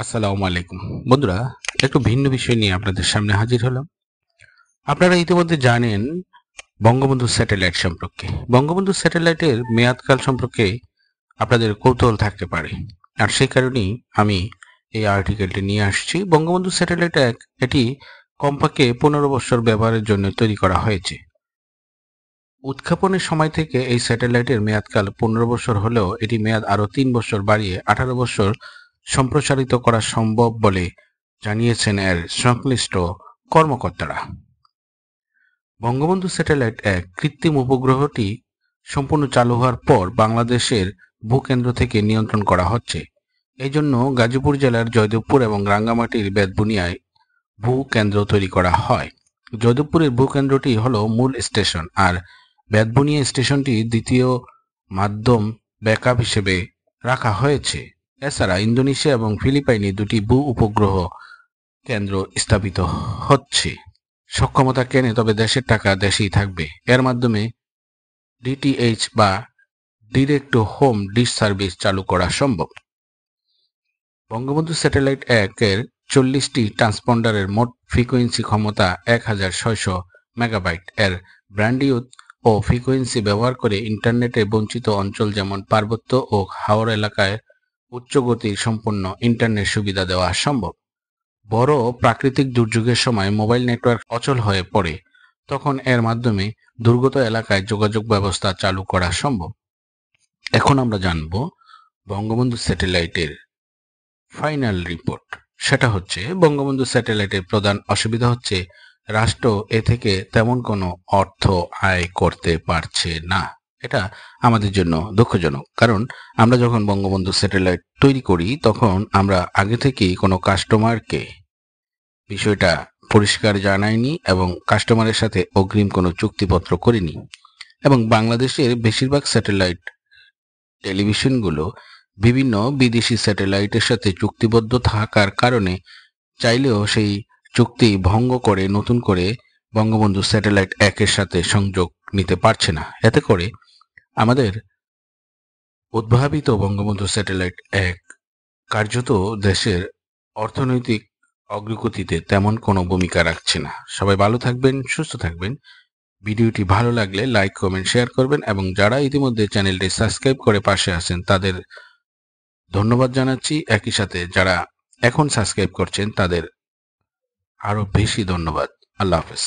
আসসালামু আলাইকুম বন্ধুরা, একটু ভিন্ন বিষয় নিয়ে আপনাদের সামনে হাজির হলাম। আপনারা ইতিমধ্যে জানেন বঙ্গবন্ধু স্যাটেলাইট সম্পর্কে। বঙ্গবন্ধু স্যাটেলাইটের মেয়াদকাল সম্পর্কে আপনাদের কৌতূহল থাকতে পারে, আর সেই কারণেই আমি এই আর্টিকেলটি নিয়ে আসছি। বঙ্গবন্ধু স্যাটেলাইট 1 এটি কমপক্ষে 15 বছর ব্যবহারের জন্য তৈরি করা হয়েছে। উৎক্ষেপণের সময় থেকে এই স্যাটেলাইটের মেয়াদকাল 15 বছর হলেও এটি মেয়াদ আরও 3 বছর বাড়িয়ে 18 বছর সম্প্রসারিত করা সম্ভব বলে জানিয়েছেন এর সংশ্লিষ্ট কর্মকর্তারা। বঙ্গবন্ধু স্যাটেলাইট 1 কৃত্রিম উপগ্রহটি সম্পূর্ণ চালু হওয়ার পর বাংলাদেশের ভূকেন্দ্র থেকে নিয়ন্ত্রণ করা হচ্ছে। এই জন্য গাজীপুর জেলার জয়দেবপুর এবং রাঙ্গামাটির বেতবুনিয়ায় ভূকেন্দ্র তৈরি করা হয়। জয়দেবপুরের ভূকেন্দ্রটি হলো মূল স্টেশন, আর বেতবুনিয়া স্টেশনটি দ্বিতীয় মাধ্যম ব্যাকআপ হিসেবে রাখা হয়েছে। এছাড়া ইন্দোনেশিয়া এবং ফিলিপাইনে দুটি ভূ উপগ্রহ কেন্দ্র স্থাপিত হচ্ছে। সক্ষমতা কেনে তবে দেশের টাকা দেশেই থাকবে। এর মাধ্যমে ডিটিএইচ বা direct to home dish service চালু করা সম্ভব। বঙ্গবন্ধু স্যাটেলাইট 1 এর 40টি ট্রান্সপন্ডারের মোট ফ্রিকোয়েন্সি ক্ষমতা 1600 মেগাবাইট। এর ব্র্যান্ডিউথ ও ফ্রিকোয়েন্সি ব্যবহার করে ইন্টারনেটে বঞ্চিত অঞ্চল যেমন পার্বত্য ও হাওর এলাকায় উচ্চ গতির সম্পন্ন ইন্টারনেট সুবিধা দেওয়া সম্ভব। বড় প্রাকৃতিক দুর্যোগের সময় মোবাইল নেটওয়ার্ক অচল হয়ে পড়ে, তখন এর মাধ্যমে দুর্গত এলাকায় যোগাযোগ ব্যবস্থা চালু করা সম্ভব। এখন আমরা জানব বঙ্গবন্ধু স্যাটেলাইটের ফাইনাল রিপোর্ট। সেটা হচ্ছে, বঙ্গবন্ধু স্যাটেলাইটের প্রধান অসুবিধা হচ্ছে রাষ্ট্র এ থেকে তেমন কোনো অর্থ আয় করতে পারছে না। এটা আমাদের জন্য দুঃখজনক, কারণ আমরা যখন বঙ্গবন্ধু স্যাটেলাইট তৈরি করি তখন আমরা আগে থেকেই কোনো কাস্টমারকে বিষয়টা পরিষ্কার জানাইনি এবং কাস্টমারের সাথে অগ্রিম কোনো চুক্তিপত্র করিনি। এবং বাংলাদেশের বেশিরভাগ স্যাটেলাইট টেলিভিশনগুলো বিভিন্ন বিদেশি স্যাটেলাইটের সাথে চুক্তিবদ্ধ থাকার কারণে চাইলেও সেই চুক্তি ভঙ্গ করে নতুন করে বঙ্গবন্ধু স্যাটেলাইট 1 এর সাথে সংযোগ নিতে পারছে না। এতে করে আমাদের উদ্ভাবিত বঙ্গবন্ধু স্যাটেলাইট 1 কার্যত দেশের অর্থনৈতিক অগ্রগতিতে তেমন কোনো ভূমিকা রাখছে না। সবাই ভালো থাকবেন, সুস্থ থাকবেন। ভিডিওটি ভালো লাগলে লাইক, কমেন্ট, শেয়ার করবেন এবং যারা ইতিমধ্যে চ্যানেলটি সাবস্ক্রাইব করে পাশে আছেন তাদের ধন্যবাদ জানাচ্ছি। একই সাথে যারা এখন সাবস্ক্রাইব করছেন তাদের আরো বেশি ধন্যবাদ। আল্লাহ হাফেজ।